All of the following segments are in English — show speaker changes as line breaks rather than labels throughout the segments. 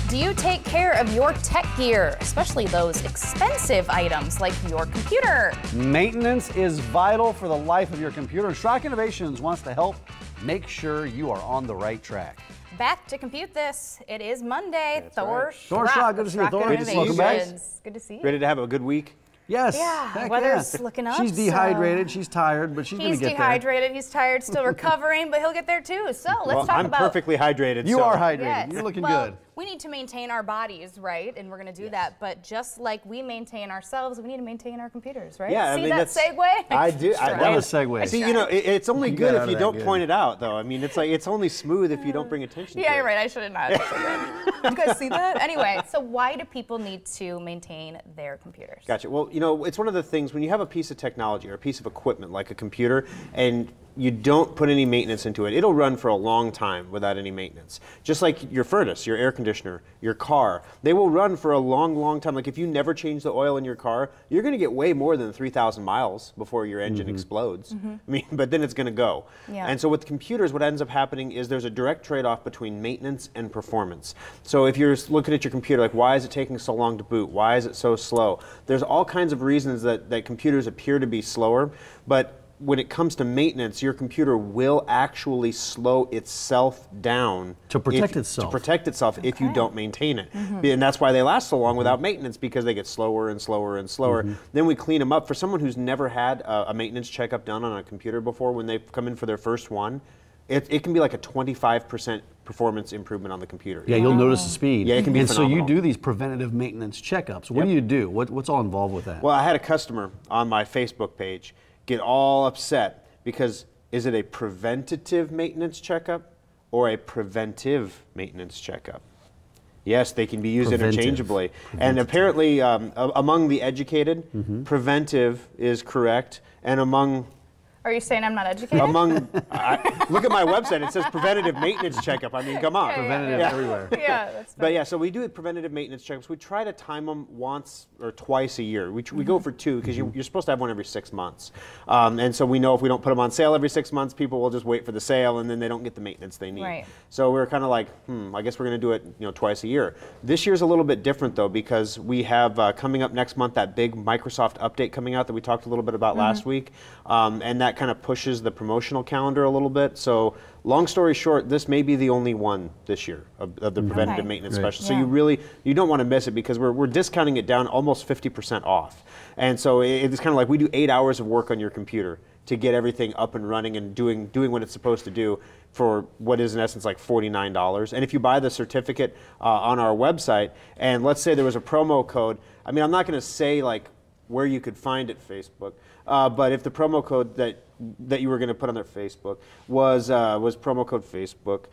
Do you take care of your tech gear, especially those expensive items like your computer?
Maintenance is vital for the life of your computer, and Schrock Innovations wants to help make sure you are on the right track.
Back to compute this. It is Monday.
That's
Thor,
right. Thor Schrock, good to see you, Thor.
Good to see you guys. Good to see you.
Ready to have a good week?
Yes.
Yeah, weather's looking up.
She's dehydrated, she's tired, but she's going to get there.
He's dehydrated, he's tired, still recovering, but he'll get there too. So let's talk about...
I'm perfectly hydrated.
You are hydrated.
Yes.
You're looking
well,
good.
We need to maintain our bodies, right? And we're going to do that. But just like we maintain ourselves, we need to maintain our computers, right?
Yeah,
See that segue?
I do.
That was a segue.
See, you know, it's only good if you don't point it out, though. I mean, it's like it's only smooth if you don't bring attention to it.
Yeah, you're right. I should have not. Did you guys see that? Anyway, so why do people need to maintain their computers?
Gotcha. Well, you know, it's one of the things when you have a piece of technology or a piece of equipment like a computer and you don't put any maintenance into it, it'll run for a long time without any maintenance. Just like your furnace, your air conditioner, your car, they will run for a long, long time. Like if you never change the oil in your car, you're going to get way more than 3,000 miles before your engine explodes. I mean, but then it's going to go.
Yeah.
And so with computers, what ends up happening is there's a direct trade-off between maintenance and performance. So if you're looking at your computer, like why is it taking so long to boot? Why is it so slow? There's all kinds of reasons that computers appear to be slower, but when it comes to maintenance, your computer will actually slow itself down
to protect itself.
If you don't maintain it. And that's why they last so long without maintenance, because they get slower and slower and slower. Then we clean them up. For someone who's never had a maintenance checkup done on a computer before, when they come in for their first one, it can be like a 25% performance improvement on the computer.
Yeah, you'll notice the speed.
Yeah, it can be
phenomenal.
phenomenal.
So you do these preventative maintenance checkups. What do you do? What's all involved with that?
Well, I had a customer on my Facebook page get all upset because is it a preventative maintenance checkup or a preventive maintenance checkup? Yes, they can be used interchangeably. And apparently, among the educated, preventive is correct, and among...
Are you saying I'm not educated?
Look at my website. It says preventative maintenance checkup. I mean, come on.
Preventative everywhere.
Yeah, that's fine.
But yeah, so we do preventative maintenance checkups. We try to time them once or twice a year. We go for two because you're supposed to have one every 6 months. And so we know if we don't put them on sale every 6 months, people will just wait for the sale and then they don't get the maintenance they need.
Right.
So we're kind of like, I guess we're going to do it, twice a year. This year's a little bit different though because we have coming up next month that big Microsoft update coming out that we talked a little bit about last week, and that kind of pushes the promotional calendar a little bit. So long story short, this may be the only one this year of the preventative maintenance special. So you don't want to miss it because we're discounting it down almost 50% off. And so it's kind of like we do 8 hours of work on your computer to get everything up and running and doing what it's supposed to do for what is in essence like $49. And if you buy the certificate on our website, and let's say there was a promo code, I mean, I'm not going to say like where you could find it, Facebook, but if the promo code that you were going to put on their Facebook was promo code Facebook,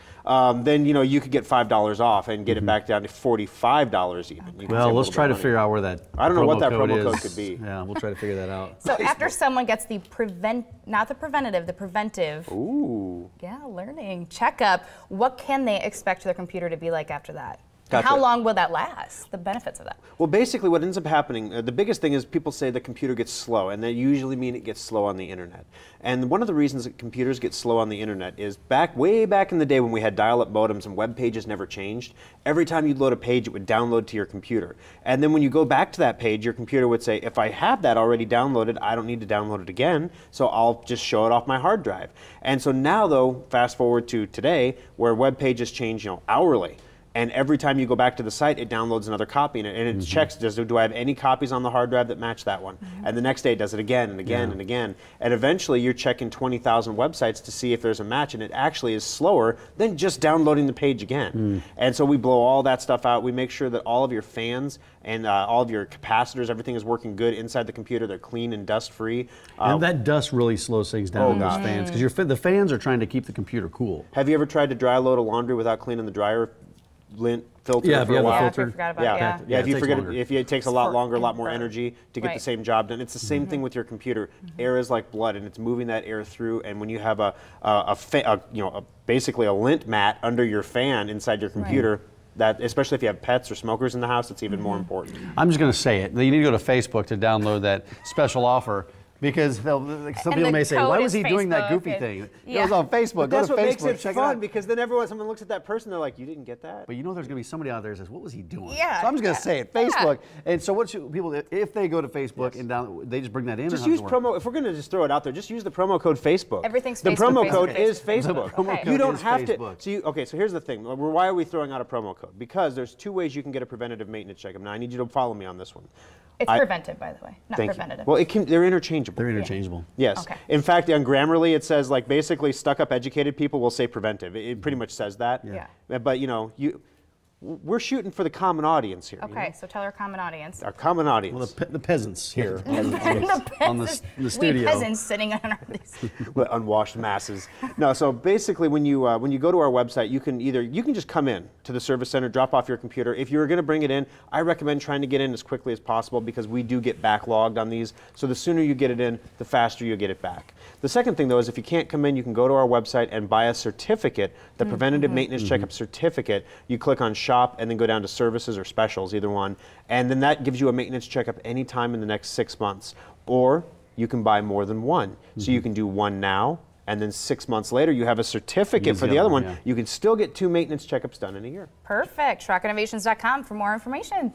then you could get $5 off and get it back down to $45 even.
Okay. Well, let's try to figure out where that
I don't know what that promo
code
code could be.
Yeah, we'll try to figure that out.
So after someone gets the not the preventative, the preventive.
Ooh.
Yeah, learning checkup. What can they expect their computer to be like after that?
Gotcha.
How long will that last? The benefits of that?
Well, basically what ends up happening, the biggest thing is people say the computer gets slow, and that usually mean it gets slow on the internet. And one of the reasons that computers get slow on the internet is way back in the day when we had dial-up modems and web pages never changed, every time you'd load a page, it would download to your computer. And then when you go back to that page, your computer would say, if I have that already downloaded, I don't need to download it again, so I'll just show it off my hard drive. And so now, though, fast forward to today, where web pages change hourly. And every time you go back to the site, it downloads another copy and it checks, do I have any copies on the hard drive that match that one? And the next day it does it again and again and again. And eventually you're checking 20,000 websites to see if there's a match, and it actually is slower than just downloading the page again. And so we blow all that stuff out. We make sure that all of your fans and all of your capacitors, everything is working good inside the computer. They're clean and dust-free.
And that dust really slows things down in those fans, because the fans are trying to keep the computer cool.
Have you ever tried to dry load a laundry without cleaning the dryer lint filter for a while?
Filter.
I forgot about
Yeah, if you forget it takes a lot longer, a lot more
forever.
energy to get the same job done. It's the same thing with your computer. Air is like blood, and it's moving that air through. And when you have basically a lint mat under your fan inside your computer, that especially if you have pets or smokers in the house, it's even more important.
I'm just going to say it. You need to go to Facebook to download that special offer. Because some
And
people
the
may say, why
code
was
is
he doing that
Facebook
goofy
and-
thing?
Yeah.
It was on Facebook.
But that's
Go
what
to
makes
Facebook,
it
check
fun
it out.
because then someone looks at that person, they're like, you didn't get that?
But you know there's going to be somebody out there that says, what was he doing?
Yeah,
So I'm just going to
yeah.
say it, Facebook. And so what should people, if they go to Facebook and they just bring that in?
Just
or how
use
does it work?
promo, if we're going to just throw it out there, just use the promo code Facebook.
Everything's
The
Facebook,
promo
Facebook,
code
Facebook.
is
The
Facebook.
promo
Okay.
code
You don't
is
have
Facebook.
to. Okay, so here's the thing. Why are we throwing out a promo code? Because there's two ways you can get a preventative maintenance checkup. Now, I need you to follow me on this one.
It's preventive, by the way, not
Thank
preventative.
you. Well, they're interchangeable.
They're interchangeable.
Yes.
Okay.
In fact, on Grammarly, it says like basically stuck-up educated people will say preventive. It pretty much says that.
Yeah.
But you know, we're shooting for the common audience here. you know?
Okay, so tell our common audience.
Our common audience.
Well, the peasants here on the
We
studio.
peasants sitting on our
Unwashed masses. No, so basically when you go to our website, you can just come in to the service center, drop off your computer. If you're going to bring it in, I recommend trying to get in as quickly as possible because we do get backlogged on these. So the sooner you get it in, the faster you get it back. The second thing though is if you can't come in, you can go to our website and buy a certificate, the preventative maintenance checkup certificate. You click on shop and then go down to services or specials, either one. And then that gives you a maintenance checkup anytime in the next 6 months. Or you can buy more than one. So you can do one now, and then 6 months later you have a certificate for the other one.
yeah.
You can still get 2 maintenance checkups done in a year.
Perfect. SchrockInnovations.com for more information.